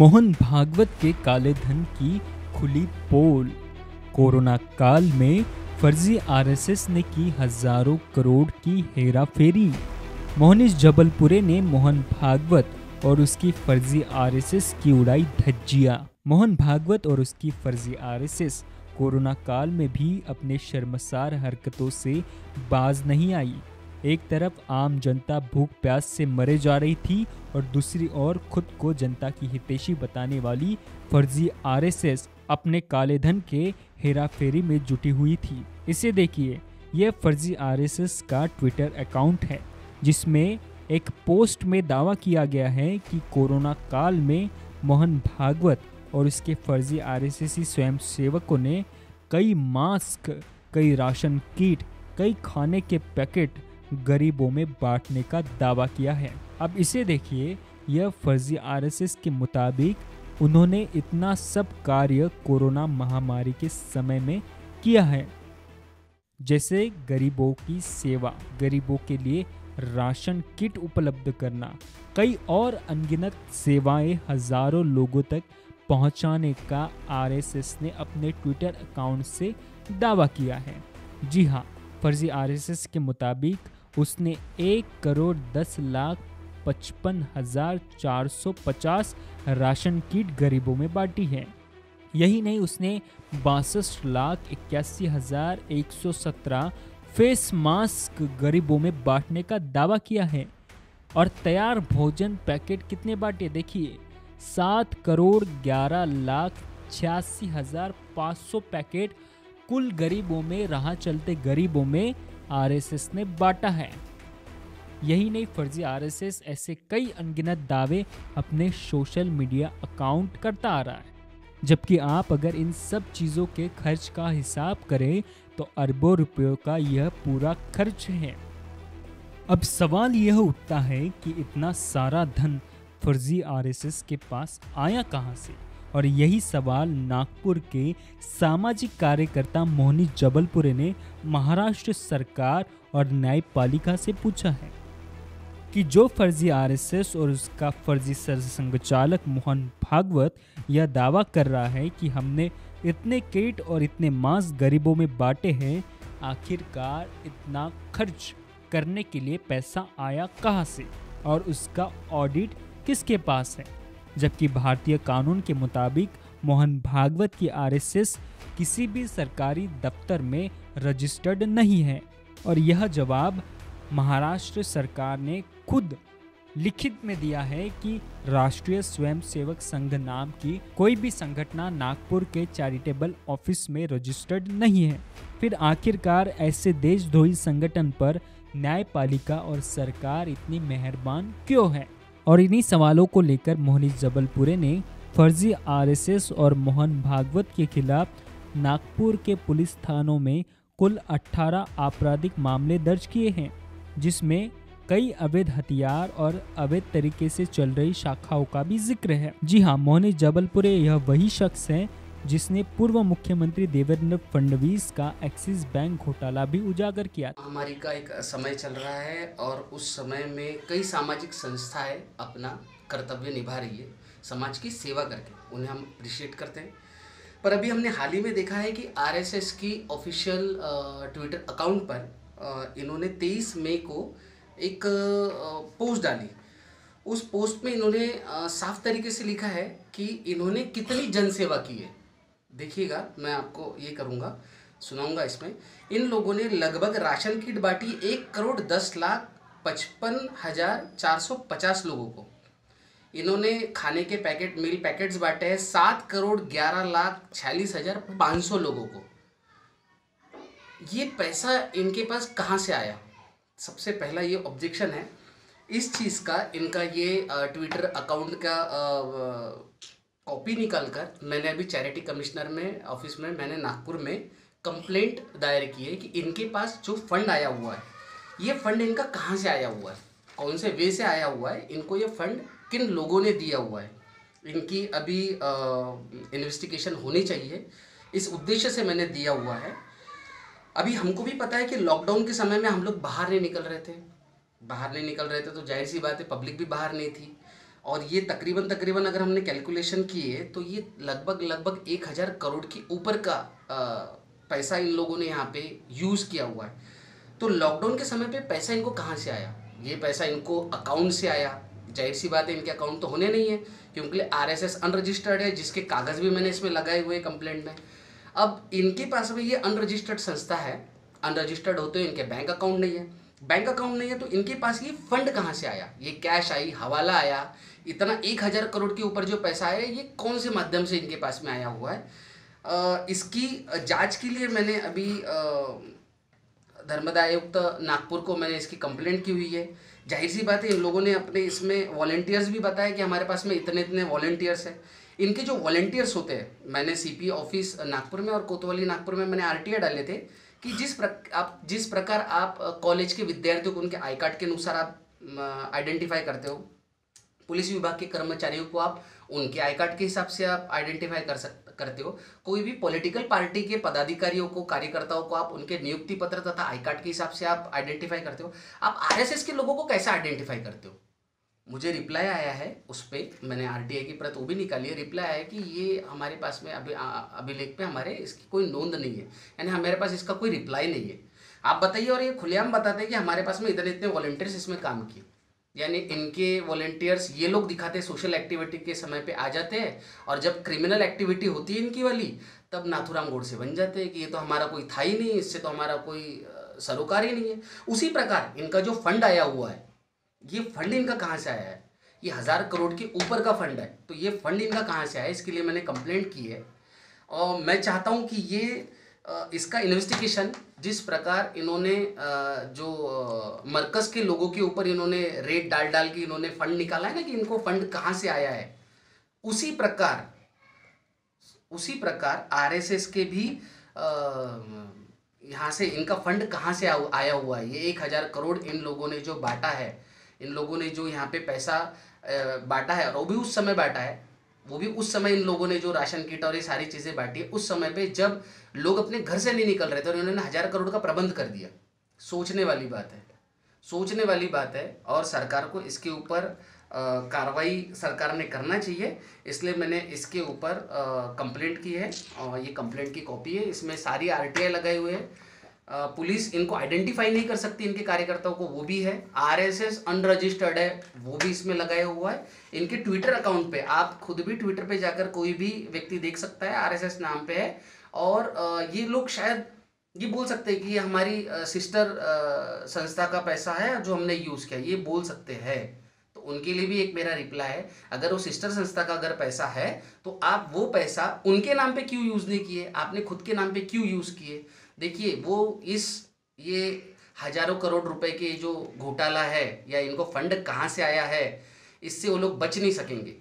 मोहन भागवत के काले धन की खुली पोल। कोरोना काल में फर्जी आरएसएस ने की हजारों करोड़ की हेराफेरी। मोहनीश जबलपुरे ने मोहन भागवत और उसकी फर्जी आरएसएस की उड़ाई धज्जियां। मोहन भागवत और उसकी फर्जी आरएसएस कोरोना काल में भी अपने शर्मसार हरकतों से बाज नहीं आई। एक तरफ आम जनता भूख प्यास से मरे जा रही थी और दूसरी ओर खुद को जनता की हितैषी बताने वाली फर्जी आरएसएस अपने काले धन के हेराफेरी में जुटी हुई थी। इसे देखिए, यह फर्जी आरएसएस का ट्विटर अकाउंट है जिसमें एक पोस्ट में दावा किया गया है कि कोरोना काल में मोहन भागवत और उसके फर्जी आरएसएसी स्वयंसेवकों ने कई मास्क, कई राशन किट, कई खाने के पैकेट गरीबों में बांटने का दावा किया है। अब इसे देखिए, यह फर्जी आरएसएस के मुताबिक उन्होंने इतना सब कार्य कोरोना महामारी के समय में किया है, जैसे गरीबों की सेवा, गरीबों के लिए राशन किट उपलब्ध करना, कई और अनगिनत सेवाएं हजारों लोगों तक पहुंचाने का आरएसएस ने अपने ट्विटर अकाउंट से दावा किया है। जी हाँ, फर्जी आरएसएस के मुताबिक उसने 1,10,55,450 राशन किट गरीबों में बांटी है। यही नहीं, उसने 62,81,117 फेस मास्क गरीबों में बांटने का दावा किया है। और तैयार भोजन पैकेट कितने बांटे देखिए, 7,11,86,500 पैकेट कुल गरीबों में, राह चलते गरीबों में आरएसएस ने बांटा है। यही नहीं, फर्जी आरएसएस ऐसे कई अनगिनत दावे अपने सोशल मीडिया अकाउंट करता आ रहा है, जबकि आप अगर इन सब चीज़ों के खर्च का हिसाब करें तो अरबों रुपयों का यह पूरा खर्च है। अब सवाल यह उठता है कि इतना सारा धन फर्जी आरएसएस के पास आया कहां से, और यही सवाल नागपुर के सामाजिक कार्यकर्ता मोहनीश जबलपुरे ने महाराष्ट्र सरकार और न्यायपालिका से पूछा है कि जो फर्जी आरएसएस और उसका फर्जी सरसंघचालक मोहन भागवत यह दावा कर रहा है कि हमने इतने किट और इतने मास्क गरीबों में बांटे हैं, आखिरकार इतना खर्च करने के लिए पैसा आया कहां से और उसका ऑडिट किसके पास है। जबकि भारतीय कानून के मुताबिक मोहन भागवत की आरएसएस किसी भी सरकारी दफ्तर में रजिस्टर्ड नहीं है, और यह जवाब महाराष्ट्र सरकार ने खुद लिखित में दिया है कि राष्ट्रीय स्वयंसेवक संघ नाम की कोई भी संगठन नागपुर के चैरिटेबल ऑफिस में रजिस्टर्ड नहीं है। फिर आखिरकार ऐसे देशद्रोही संगठन पर न्यायपालिका और सरकार इतनी मेहरबान क्यों है। और इन्हीं सवालों को लेकर मोहनीश जबलपुरे ने फर्जी आरएसएस और मोहन भागवत के खिलाफ नागपुर के पुलिस थानों में कुल 18 आपराधिक मामले दर्ज किए हैं, जिसमें कई अवैध हथियार और अवैध तरीके से चल रही शाखाओं का भी जिक्र है। जी हाँ, मोहनीश जबलपुरे यह वही शख्स है जिसने पूर्व मुख्यमंत्री देवेंद्र फडणवीस का एक्सिस बैंक घोटाला भी उजागर किया। महामारी का एक समय चल रहा है और उस समय में कई सामाजिक संस्थाएं अपना कर्तव्य निभा रही है, समाज की सेवा करके, उन्हें हम अप्रिशिएट करते हैं। पर अभी हमने हाल ही में देखा है कि आरएसएस की ऑफिशियल ट्विटर अकाउंट पर इन्होंने 23 मई को एक पोस्ट डाली। उस पोस्ट में इन्होंने साफ तरीके से लिखा है कि इन्होंने कितनी जनसेवा की है। देखिएगा, मैं आपको ये करूँगा, सुनाऊंगा। इसमें इन लोगों ने लगभग राशन किट बांटी 1,10,55,450 लोगों को। इन्होंने खाने के पैकेट, मील पैकेट्स बांटे हैं 7,11,46,500 लोगों को। ये पैसा इनके पास कहाँ से आया? सबसे पहला ये ऑब्जेक्शन है इस चीज़ का। इनका ये ट्विटर अकाउंट का कॉपी निकालकर मैंने अभी चैरिटी कमिश्नर में ऑफिस में, मैंने नागपुर में कंप्लेंट दायर की है कि इनके पास जो फंड आया हुआ है, ये फंड इनका कहाँ से आया हुआ है, कौन से वे से आया हुआ है, इनको ये फंड किन लोगों ने दिया हुआ है, इनकी अभी इन्वेस्टिगेशन होनी चाहिए। इस उद्देश्य से मैंने दिया हुआ है। अभी हमको भी पता है कि लॉकडाउन के समय में हम लोग बाहर नहीं निकल रहे थे तो जाहिर सी बात है पब्लिक भी बाहर नहीं थी। और ये तकरीबन तकरीबन अगर हमने कैलकुलेशन किए तो ये लगभग लगभग 1000 करोड़ के ऊपर का पैसा इन लोगों ने यहाँ पे यूज़ किया हुआ है। तो लॉकडाउन के समय पे पैसा इनको कहाँ से आया? ये पैसा इनको अकाउंट से आया। जाहिर सी बात है इनके अकाउंट तो होने नहीं है, क्योंकि आरएसएस अनरजिस्टर्ड है, जिसके कागज़ भी मैंने इसमें लगाए हुए कंप्लेंट में। अब इनके पास में ये अनरजिस्टर्ड संस्था है, अनरजिस्टर्ड होते हुए इनके बैंक अकाउंट नहीं है। बैंक अकाउंट नहीं है तो इनके पास ये फंड कहाँ से आया? ये कैश आई, हवाला आया, इतना 1000 करोड़ के ऊपर जो पैसा आया ये कौन से माध्यम से इनके पास में आया हुआ है? इसकी जांच के लिए मैंने अभी धर्मदाय आयुक्त नागपुर को मैंने इसकी कंप्लेंट की हुई है। जाहिर सी बात है इन लोगों ने अपने इसमें वॉलंटियर्स भी बताया कि हमारे पास में इतने इतने वॉलंटियर्स हैं। इनके जो वॉलंटियर्स होते हैं, मैंने सीपी ऑफिस नागपुर में और कोतवाली नागपुर में मैंने आरटीआई डाले थे कि जिस प्रकार आप कॉलेज के विद्यार्थियों को उनके आई कार्ड के अनुसार आप आइडेंटिफाई करते हो, पुलिस विभाग के कर्मचारियों को आप उनके आई कार्ड के हिसाब से आप आइडेंटिफाई करते हो, कोई भी पॉलिटिकल पार्टी के पदाधिकारियों को, कार्यकर्ताओं को आप उनके नियुक्ति पत्र तथा आई कार्ड के हिसाब से आप आइडेंटिफाई करते हो। आप आरएसएस के लोगों को कैसे आइडेंटिफाई करते हो? मुझे रिप्लाई आया है उस पर, मैंने आरटीआई की प्रत वो भी निकाली है। रिप्लाई आया है कि ये हमारे पास में अभिलेख पे हमारे इसकी कोई नोंद नहीं है, यानी हमारे पास इसका कोई रिप्लाई नहीं है। आप बताइए, और ये खुलेआम बताते हैं कि हमारे पास में इतने इतने वॉलंटियर्स इसमें काम किए, यानी इनके वॉलंटियर्स ये लोग दिखाते सोशल एक्टिविटी के समय पे आ जाते हैं, और जब क्रिमिनल एक्टिविटी होती है इनकी वाली, तब नाथूराम गोडसे बन जाते हैं कि ये तो हमारा कोई था ही नहीं, इससे तो हमारा कोई सरोकार ही नहीं है। उसी प्रकार इनका जो फंड आया हुआ है, ये फंड इनका कहाँ से आया है? ये 1000 करोड़ के ऊपर का फंड है, तो ये फंड इनका कहाँ से आया है? इसके लिए मैंने कंप्लेंट की है और मैं चाहता हूँ कि ये इसका इन्वेस्टिगेशन, जिस प्रकार इन्होंने जो मरकज़ के लोगों के ऊपर इन्होंने रेट डाल डाल के इन्होंने फंड निकाला है ना, कि इनको फंड कहाँ से आया है, उसी प्रकार आरएसएस के भी यहाँ से इनका फंड कहाँ से आया हुआ है। ये 1000 करोड़ इन लोगों ने जो बांटा है, इन लोगों ने जो यहाँ पे पैसा बांटा है, और वो भी उस समय बांटा है, वो भी उस समय इन लोगों ने जो राशन किट और ये सारी चीज़ें बांटी है, उस समय पे जब लोग अपने घर से नहीं निकल रहे थे, और इन्होंने 1000 करोड़ का प्रबंध कर दिया। सोचने वाली बात है, सोचने वाली बात है, और सरकार को इसके ऊपर कार्रवाई सरकार ने करना चाहिए। इसलिए मैंने इसके ऊपर कंप्लेंट की है, और ये कंप्लेंट की कॉपी है, इसमें सारी आरटीआई लगाए हुए हैं। पुलिस इनको आइडेंटिफाई नहीं कर सकती, इनके कार्यकर्ताओं को, वो भी है। आरएसएस अनरजिस्टर्ड है, वो भी इसमें लगाया हुआ है। इनके ट्विटर अकाउंट पे, आप खुद भी ट्विटर पे जाकर कोई भी व्यक्ति देख सकता है, आरएसएस नाम पे है। और ये लोग शायद ये बोल सकते हैं कि ये हमारी सिस्टर संस्था का पैसा है जो हमने यूज़ किया, ये बोल सकते हैं। तो उनके लिए भी एक मेरा रिप्लाई है, अगर वो सिस्टर संस्था का अगर पैसा है तो आप वो पैसा उनके नाम पे क्यों यूज़ नहीं किए, आपने खुद के नाम पे क्यों यूज़ किए? देखिए, वो ये हजारों करोड़ रुपए के जो घोटाला है, या इनको फंड कहाँ से आया है, इससे वो लोग बच नहीं सकेंगे।